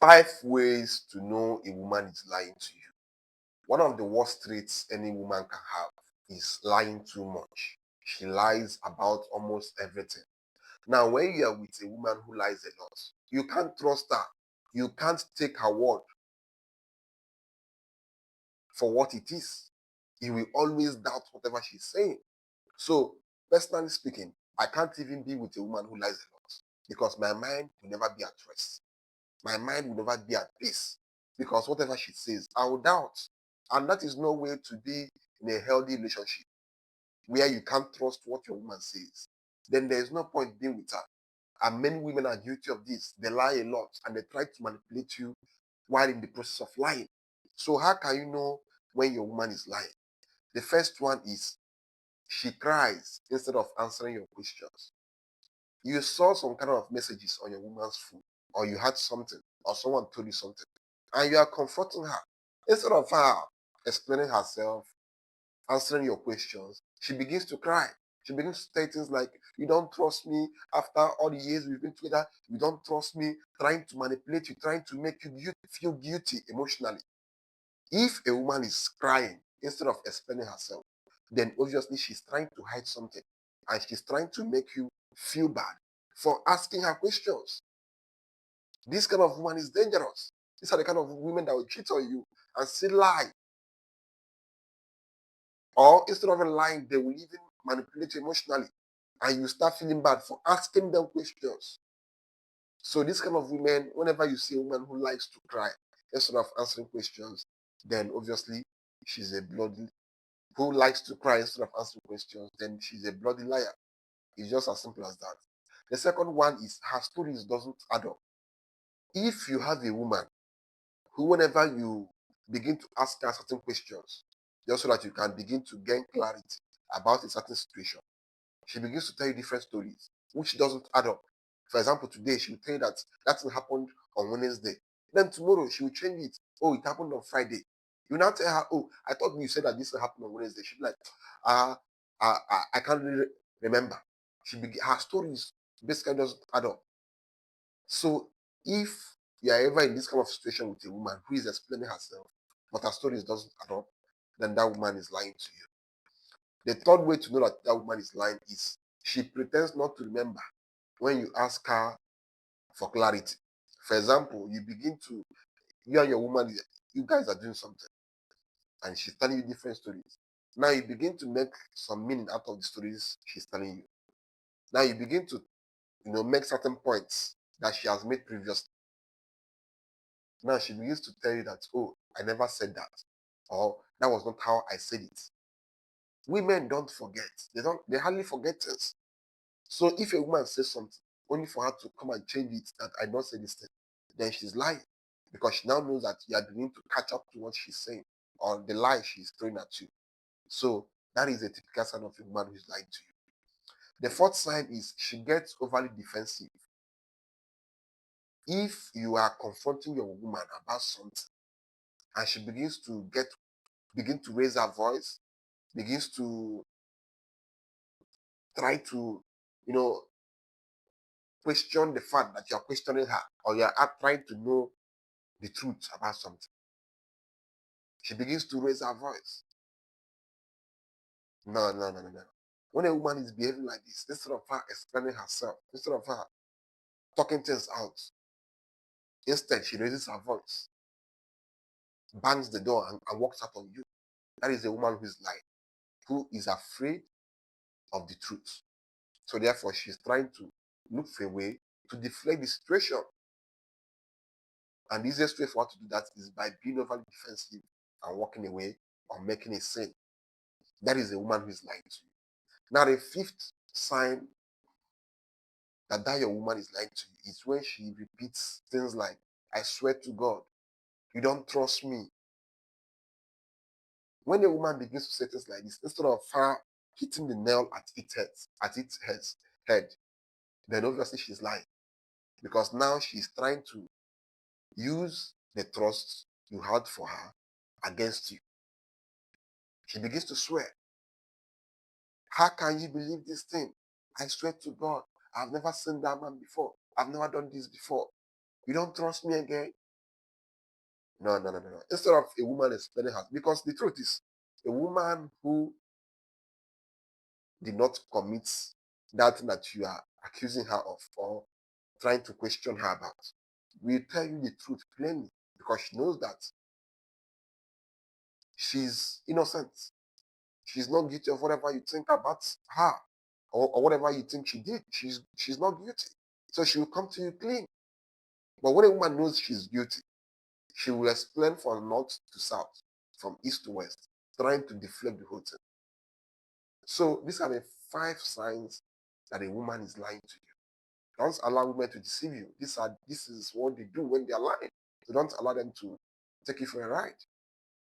5 ways to know a woman is lying to you. One of the worst traits any woman can have is lying too much. She lies about almost everything. Now, when you are with a woman who lies a lot, you can't trust her. You can't take her word for what it is. You will always doubt whatever she's saying. So, personally speaking, I can't even be with a woman who lies a lot because my mind will never be at rest. My mind will never be at peace because whatever she says, I will doubt. And that is no way to be in a healthy relationship where you can't trust what your woman says. Then there is no point being with her. And many women are guilty of this. They lie a lot and they try to manipulate you while in the process of lying. So, how can you know when your woman is lying? The first one is she cries instead of answering your questions. You saw some kind of messages on your woman's phone, or you had something, or someone told you something, and you are confronting her. Instead of her explaining herself, answering your questions, she begins to cry. She begins to say things like, "You don't trust me after all the years we've been together. You don't trust me," trying to manipulate you, trying to make you feel guilty emotionally. If a woman is crying instead of explaining herself, then obviously she's trying to hide something and she's trying to make you feel bad for asking her questions. This kind of woman is dangerous. These are the kind of women that will cheat on you and still lie. Or instead of lying, they will even manipulate you emotionally and you start feeling bad for asking them questions. So this kind of women, whenever you see a woman who likes to cry instead of answering questions, then obviously she's a bloody who likes to cry instead of answering questions, then she's a bloody liar. It's just as simple as that. The second one is her stories doesn't add up. If you have a woman who, whenever you begin to ask her certain questions, just so that you can begin to gain clarity about a certain situation, she begins to tell you different stories, which doesn't add up. For example, today she will tell you that that thing happened on Wednesday. Then tomorrow she will change it. Oh, it happened on Friday. You now tell her, oh, I thought you said that this happened on Wednesday. She'll be like, I can't really remember. Her stories basically doesn't add up. So if you are ever in this kind of situation with a woman who is explaining herself, but her stories doesn't add up, then that woman is lying to you. The third way to know that that woman is lying is she pretends not to remember when you ask her for clarity. For example, you and your woman, you guys are doing something and she's telling you different stories. Now you begin to make some meaning out of the stories she's telling you. Now you begin to, make certain points that she has made previously. Now she begins to tell you that, oh, I never said that, or that was not how I said it. Women don't forget. They hardly forget things. So if a woman says something, only for her to come and change it that I don't say this thing, then she's lying. Because she now knows that you are beginning to catch up to what she's saying or the lie she's throwing at you. So that is a typical sign of a woman who is lying to you. The fourth sign is she gets overly defensive. If you are confronting your woman about something and she begin to raise her voice, begins to try to, you know, question the fact that you're questioning her or you're trying to know the truth about something. She begins to raise her voice. No, no, no, no, no. When a woman is behaving like this, instead of her explaining herself, instead of her talking things out, instead she raises her voice, bangs the door, and walks out on you. That is a woman who is lying, who is afraid of the truth. So therefore, she's trying to look for a way to deflect the situation. And the easiest way for her to do that is by being overly defensive and walking away or making a scene. That is a woman who is lying to you. Now, the fifth sign that your woman is lying to you is when she repeats things like, I swear to God, you don't trust me. When a woman begins to say things like this, instead of her hitting the nail at its head, then obviously she's lying. Because now she's trying to use the trust you had for her against you. She begins to swear. How can you believe this thing? I swear to God, I've never seen that man before. I've never done this before. You don't trust me again? No, no, no, no, no. Instead of a woman explaining her, because the truth is, a woman who did not commit that thing that you are accusing her of or trying to question her about will tell you the truth plainly because she knows that she's innocent. She's not guilty of whatever you think about her or whatever you think she did. She's not guilty. So she will come to you clean. But when a woman knows she's guilty, she will explain from north to south, from east to west, trying to deflect the whole thing. So these are the 5 signs that a woman is lying to you. Don't allow women to deceive you. This is what they do when they are lying. So don't allow them to take you for a ride.